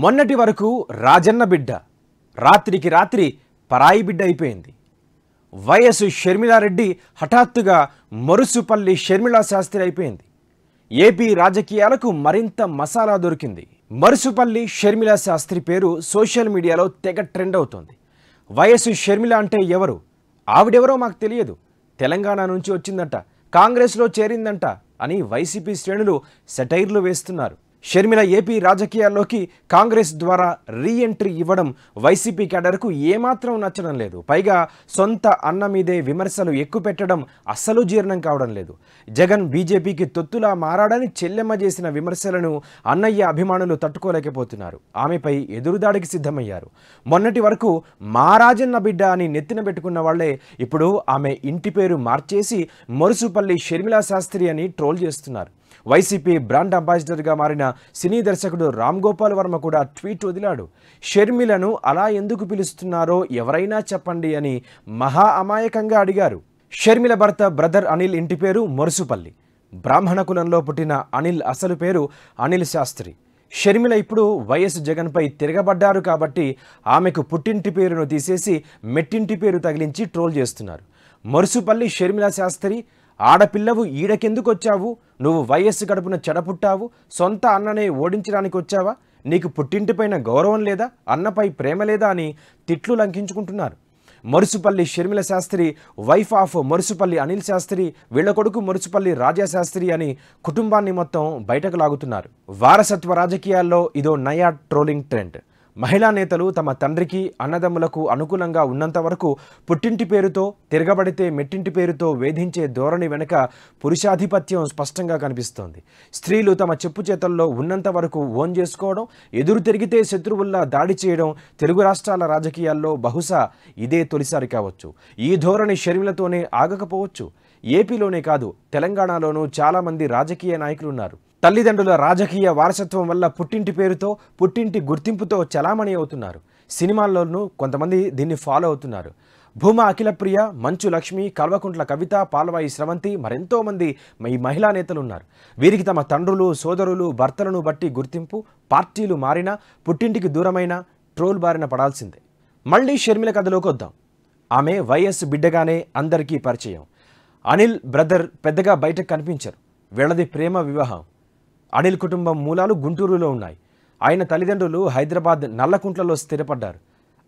మొన్నటి వరకు రాజన్న బిడ్డ రాత్రికి రాత్రి పరాయి బిడ్డ అయిపోయింది. వైఎస్ షర్మిలారెడ్డి హఠాత్తుగా మరుసుపల్లి షర్మిలా శాస్త్రి అయిపోయింది. ఏపీ రాజకీయాలకు మరింత మసాలా దొరికింది. మరుసుపల్లి షర్మిలా శాస్త్రి పేరు సోషల్ మీడియాలో తెగ ట్రెండ్ అవుతోంది. వైఎస్ షర్మిల అంటే ఎవరు? ఆవిడెవరో మాకు తెలియదు, తెలంగాణ నుంచి వచ్చిందంట, కాంగ్రెస్లో చేరిందంట అని వైసీపీ శ్రేణులు సెటైర్లు వేస్తున్నారు. షర్మిల ఏపీ రాజకీయాల్లోకి కాంగ్రెస్ ద్వారా రీఎంట్రీ ఇవ్వడం వైసీపీ క్యాడర్కు ఏమాత్రం నచ్చడం లేదు. పైగా సొంత అన్న మీదే విమర్శలు ఎక్కుపెట్టడం అస్సలు జీర్ణం కావడం లేదు. జగన్ బీజేపీకి తొత్తులా మారాడని చెల్లెమ్మ చేసిన విమర్శలను అన్నయ్య అభిమానులు తట్టుకోలేకపోతున్నారు. ఆమెపై ఎదురుదాడికి సిద్ధమయ్యారు. మొన్నటి వరకు మా రాజన్న బిడ్డ అని నెత్తిన పెట్టుకున్న వాళ్లే ఇప్పుడు ఆమె ఇంటి పేరు మార్చేసి మరుసుపల్లి షర్మిలా శాస్త్రి అని ట్రోల్ చేస్తున్నారు. వైసీపీ బ్రాండ్ అంబాసిడర్గా మారిన సినీ దర్శకుడు రామ్ గోపాల్ వర్మ కూడా ట్వీట్ వదిలాడు. షర్మిలను అలా ఎందుకు పిలుస్తున్నారో ఎవరైనా చెప్పండి అని మహా అమాయకంగా అడిగారు. షర్మిల భర్త బ్రదర్ అనిల్ ఇంటి పేరు మరుసుపల్లి. బ్రాహ్మణ కులంలో పుట్టిన అనిల్ అసలు పేరు అనిల్ శాస్త్రి. షర్మిల ఇప్పుడు వైఎస్ జగన్పై తిరగబడ్డారు కాబట్టి ఆమెకు పుట్టింటి పేరును తీసేసి మెట్టింటి పేరు తగిలించి ట్రోల్ చేస్తున్నారు. మరుసుపల్లి షర్మిల శాస్త్రి, ఆడపిల్లవు ఈడకెందుకు వచ్చావు? నువ్వు వైఎస్ గడుపున చెడపుట్టావు, సొంత అన్ననే ఓడించడానికి వచ్చావా? నీకు పుట్టింటిపైన గౌరవం లేదా? అన్నపై ప్రేమ లేదా అని తిట్లు లంకించుకుంటున్నారు. మరుసుపల్లి షర్మిల శాస్త్రి వైఫ్ ఆఫ్ మరుసుపల్లి అనిల్ శాస్త్రి, వీళ్ల కొడుకు మరుసుపల్లి రాజా శాస్త్రి అని కుటుంబాన్ని మొత్తం బయటకు లాగుతున్నారు. వారసత్వ రాజకీయాల్లో ఇదో నయా ట్రోలింగ్ ట్రెండ్. మహిళా నేతలు తమ తండ్రికి అన్నదమ్ములకు అనుకూలంగా ఉన్నంత వరకు పుట్టింటి పేరుతో, తిరగబడితే మెట్టింటి పేరుతో వేధించే ధోరణి వెనుక పురుషాధిపత్యం స్పష్టంగా కనిపిస్తోంది. స్త్రీలు తమ చెప్పు చేతల్లో ఉన్నంత వరకు ఓన్ చేసుకోవడం, ఎదురు తిరిగితే శత్రువుల్లా దాడి చేయడం తెలుగు రాష్ట్రాల రాజకీయాల్లో బహుశా ఇదే తొలిసారి కావచ్చు. ఈ ధోరణి షర్మిలతోనే ఆగకపోవచ్చు. ఏపీలోనే కాదు, తెలంగాణలోనూ చాలామంది రాజకీయ నాయకులు ఉన్నారు. తల్లిదండ్రుల రాజకీయ వారసత్వం వల్ల పుట్టింటి పేరుతో, పుట్టింటి గుర్తింపుతో చలామణి అవుతున్నారు. సినిమాల్లోనూ కొంతమంది దీన్ని ఫాలో అవుతున్నారు. భూమా అఖిలప్రియ, మంచు లక్ష్మి, కల్వకుంట్ల కవిత, పాల్వాయి స్రవంతి, మరెంతోమంది ఈ మహిళా నేతలు ఉన్నారు. వీరికి తమ తండ్రులు, సోదరులు, భర్తలను బట్టి గుర్తింపు, పార్టీలు మారినా పుట్టింటికి దూరమైన ట్రోల్ బారిన పడాల్సిందే. మళ్ళీ షర్మిల కథలోకి వద్దాం. ఆమె వైఎస్ బిడ్డగానే అందరికీ పరిచయం. అనిల్ బ్రదర్ పెద్దగా బయటకు కనిపించరు. వీళ్ళది ప్రేమ వివాహం. అనిల్ కుటుంబం మూలాలు గుంటూరులో ఉన్నాయి. ఆయన తల్లిదండ్రులు హైదరాబాద్ నల్లకుంట్లలో స్థిరపడ్డారు.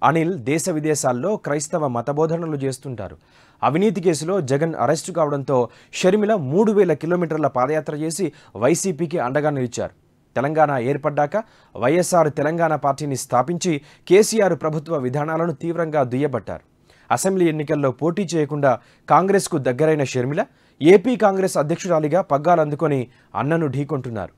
అనిల్ దేశ విదేశాల్లో క్రైస్తవ మతబోధనలు చేస్తుంటారు. అవినీతి కేసులో జగన్ అరెస్టు కావడంతో షర్మిల 3000 కిలోమీటర్ల పాదయాత్ర చేసి వైసీపీకి అండగా నిలిచారు. తెలంగాణ ఏర్పడ్డాక వైఎస్ఆర్ తెలంగాణ పార్టీని స్థాపించి కేసీఆర్ ప్రభుత్వ విధానాలను తీవ్రంగా దుయ్యబట్టారు. అసెంబ్లీ ఎన్నికల్లో పోటీ చేయకుండా కాంగ్రెస్కు దగ్గరైన షర్మిల ఏపీ కాంగ్రెస్ అధ్యక్షురాలిగా పగ్గాలందుకొని అన్నను ఢీకొంటున్నారు.